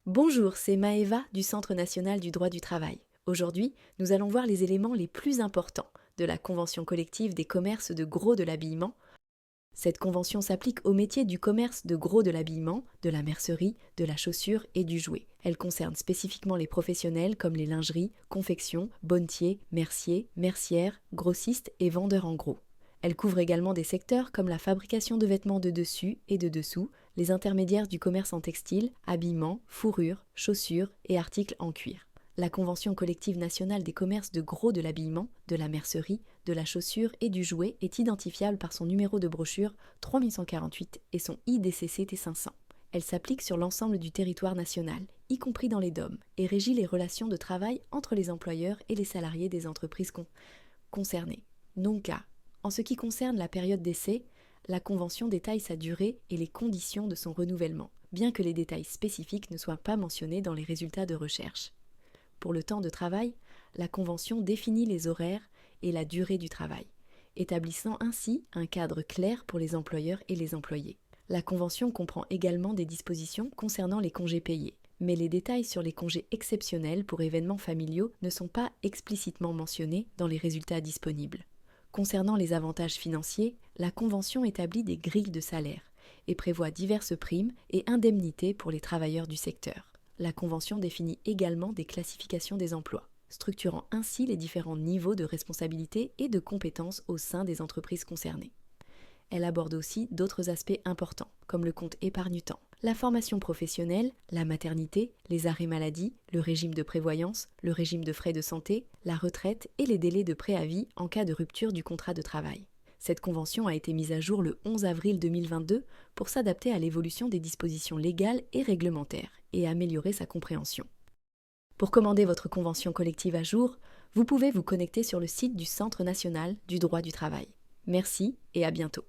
Bonjour, c'est Maëva du Centre national du droit du travail. Aujourd'hui, nous allons voir les éléments les plus importants de la convention collective des commerces de gros de l'habillement. Cette convention s'applique aux métiers du commerce de gros de l'habillement, de la mercerie, de la chaussure et du jouet. Elle concerne spécifiquement les professionnels comme les lingeries, confections, bonnetiers, merciers, mercières, grossistes et vendeurs en gros. Elle couvre également des secteurs comme la fabrication de vêtements de dessus et de dessous, les intermédiaires du commerce en textile, habillement, fourrure, chaussures et articles en cuir. La Convention collective nationale des commerces de gros de l'habillement, de la mercerie, de la chaussure et du jouet est identifiable par son numéro de brochure 3148 et son IDCC T500. Elle s'applique sur l'ensemble du territoire national, y compris dans les DOM, et régit les relations de travail entre les employeurs et les salariés des entreprises concernées. Non cas. En ce qui concerne la période d'essai, la Convention détaille sa durée et les conditions de son renouvellement, bien que les détails spécifiques ne soient pas mentionnés dans les résultats de recherche. Pour le temps de travail, la Convention définit les horaires et la durée du travail, établissant ainsi un cadre clair pour les employeurs et les employés. La Convention comprend également des dispositions concernant les congés payés, mais les détails sur les congés exceptionnels pour événements familiaux ne sont pas explicitement mentionnés dans les résultats disponibles. Concernant les avantages financiers, la Convention établit des grilles de salaire et prévoit diverses primes et indemnités pour les travailleurs du secteur. La Convention définit également des classifications des emplois, structurant ainsi les différents niveaux de responsabilité et de compétences au sein des entreprises concernées. Elle aborde aussi d'autres aspects importants, comme le compte épargne-temps, la formation professionnelle, la maternité, les arrêts maladie, le régime de prévoyance, le régime de frais de santé, la retraite et les délais de préavis en cas de rupture du contrat de travail. Cette convention a été mise à jour le 11 avril 2022 pour s'adapter à l'évolution des dispositions légales et réglementaires et améliorer sa compréhension. Pour commander votre convention collective à jour, vous pouvez vous connecter sur le site du Centre national du droit du travail. Merci et à bientôt.